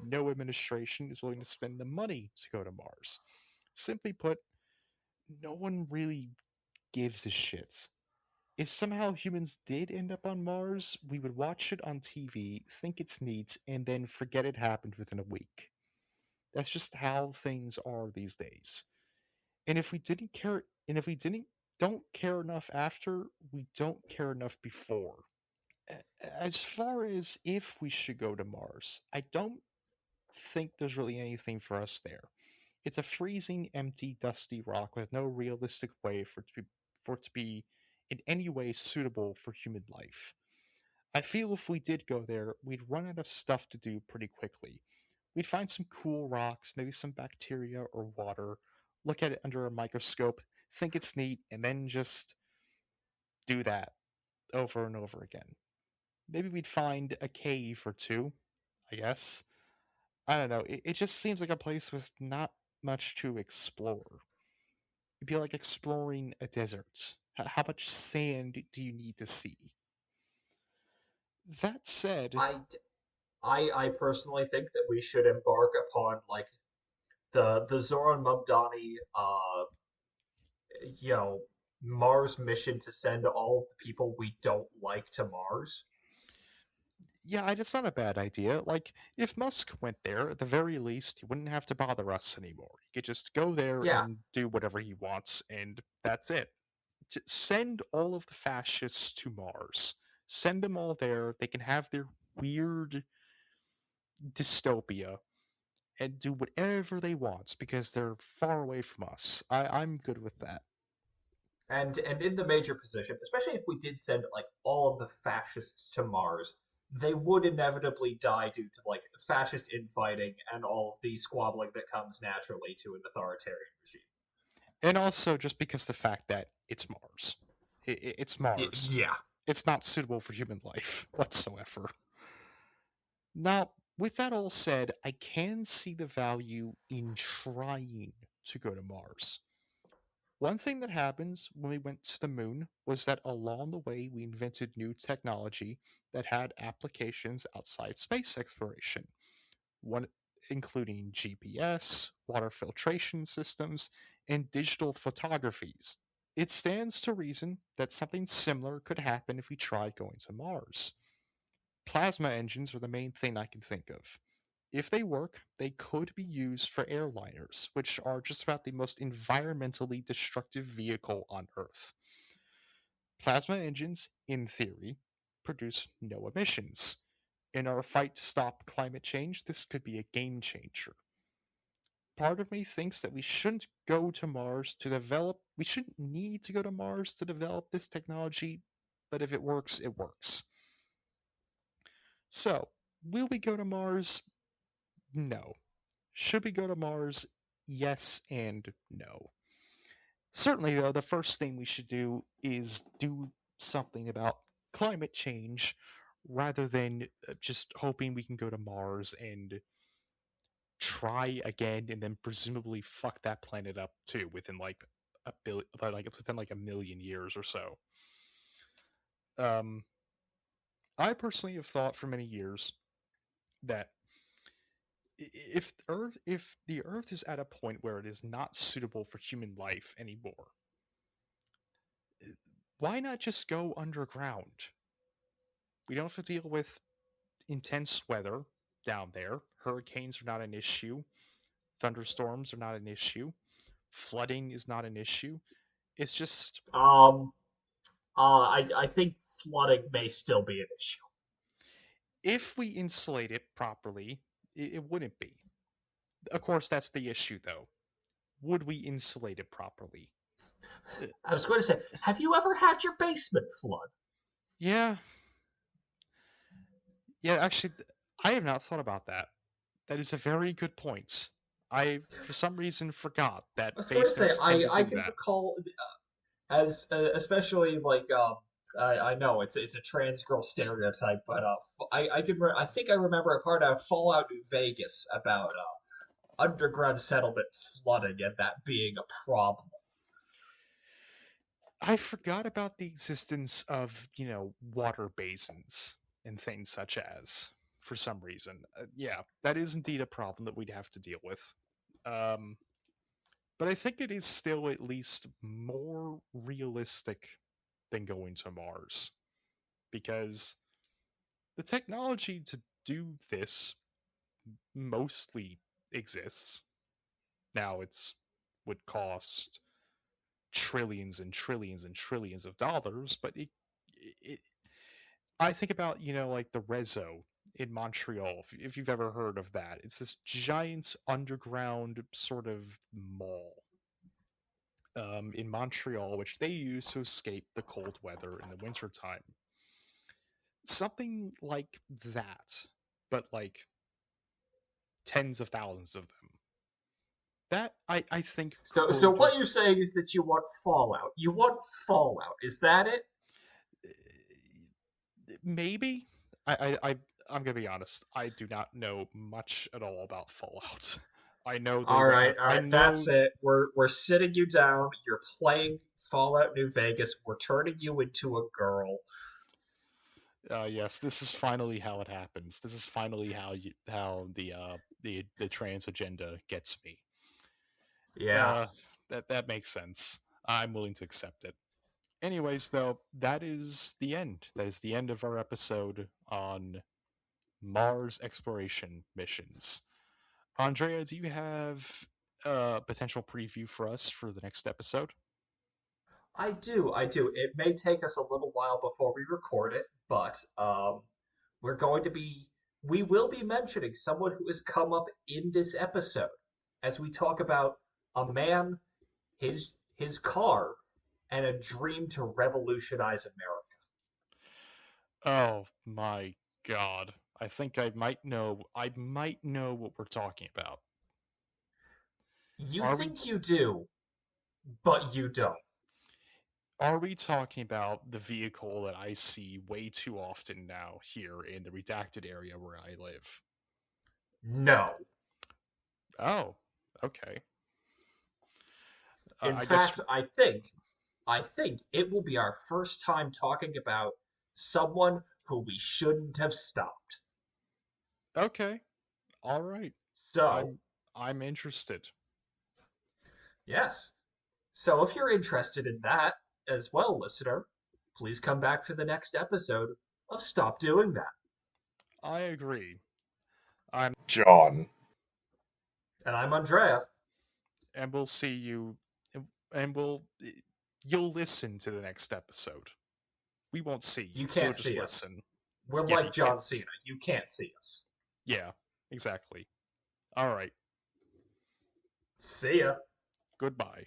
No administration is willing to spend the money to go to Mars. Simply put, no one really gives a shit. If somehow humans did end up on Mars, we would watch it on TV, think it's neat, and then forget it happened within a week. That's just how things are these days. And if we didn't don't care enough after, we don't care enough before. As far as if we should go to Mars, I don't think there's really anything for us there. It's a freezing, empty, dusty rock with no realistic way for it to be in any way suitable for human life. I feel if we did go there, we'd run out of stuff to do pretty quickly. We'd find some cool rocks, maybe some bacteria or water, look at it under a microscope, think it's neat, and then just do that over and over again. Maybe we'd find a cave or two, I guess. I don't know. It just seems like a place with not much to explore. It'd be like exploring a desert. How much sand do you need to see? That said, I, I personally think that we should embark upon like the Zoran Mumdani you know Mars mission to send all of the people we don't like to Mars. Yeah, it's not a bad idea. Like, if Musk went there, at the very least, he wouldn't have to bother us anymore. He could just go there Yeah, and do whatever he wants, and that's it. Send all of the fascists to Mars. Send them all there. They can have their weird dystopia and do whatever they want because they're far away from us. I'm good with that. and in the major position, especially if we did send like all of the fascists to Mars, they would inevitably die due to like fascist infighting and all of the squabbling that comes naturally to an authoritarian regime. And also, just because the fact that it's Mars. It's Mars. Yeah. It's not suitable for human life whatsoever. Now, with that all said, I can see the value in trying to go to Mars. One thing that happens when we went to the moon was that along the way we invented new technology that had applications outside space exploration, one including GPS, water filtration systems, and digital photographies. It stands to reason that something similar could happen if we tried going to Mars. Plasma engines are the main thing I can think of. If they work, they could be used for airliners, which are just about the most environmentally destructive vehicle on Earth. Plasma engines, in theory, produce no emissions. In our fight to stop climate change, this could be a game changer. Part of me thinks that we shouldn't go to Mars to develop, we shouldn't need to go to Mars to develop this technology, but if it works, it works. So, will we go to Mars? No. Should we go to Mars? Yes and no. Certainly, though, the first thing we should do is do something about climate change rather than just hoping we can go to Mars and try again and then presumably fuck that planet up too within like a billion, like within like a million years or so. Um, I personally have thought for many years that if the Earth is at a point where it is not suitable for human life anymore, why not just go underground? We don't have to deal with intense weather down there. Hurricanes are not an issue. Thunderstorms are not an issue. Flooding is not an issue. It's just Um. I think flooding may still be an issue. if we insulate it properly, it wouldn't be. Of course, that's the issue, though. Would we insulate it properly? Uh, I was going to say, have you ever had your basement flood? yeah, yeah. Actually, I have not thought about that. That is a very good point. I, for some reason, forgot that I was going to say, basements tend to I do can that. recall as especially like I know it's a trans girl stereotype, but I think I remember a part of Fallout New Vegas about underground settlement flooding and that being a problem. I forgot about the existence of, water basins and things such as, for some reason. Yeah, that is indeed a problem that we'd have to deal with. Um, but I think it is still at least more realistic than going to Mars because the technology to do this mostly exists. Now it's would cost trillions and trillions and trillions of dollars, but it I think about, like the Rezo in Montreal, if you've ever heard of that. It's this giant underground sort of mall in Montreal, which they use to escape the cold weather in the wintertime. Something like that, but like tens of thousands of them. That I think So could what you're saying is that you want Fallout. You want Fallout. Is that it? maybe I'm gonna be honest. I do not know much at all about Fallout. I know they have. All I right, that's know. it. We're sitting you down. You're playing Fallout New Vegas. We're turning you into a girl. Yes, this is finally how it happens. This is finally how the trans agenda gets me. Yeah. Uh, that makes sense. I'm willing to accept it. Anyways, though, that is the end. That is the end of our episode on Mars exploration missions. Andrea, do you have a potential preview for us for the next episode? I do. It may take us a little while before we record it, but we're going to be, we will be mentioning someone who has come up in this episode as we talk about a man, his car, and a dream to revolutionize America. Oh my god. I think I might know what we're talking about. You Are we think you do, but you don't. are we talking about the vehicle that I see way too often now here in the redacted area where I live? No. Oh, okay. In I guess fact, I think it will be our first time talking about someone who we shouldn't have stopped. okay. All right. So, I'm interested. yes. So if you're interested in that as well, listener, please come back for the next episode of Stop Doing That. I agree. I'm John. And I'm Andrea. and we'll see you and you'll listen to the next episode. We won't see You you. You'll can't just see us. listen. We're Yeah, you like can't. John Cena. You can't see us. Yeah, exactly. All right. See ya. Goodbye.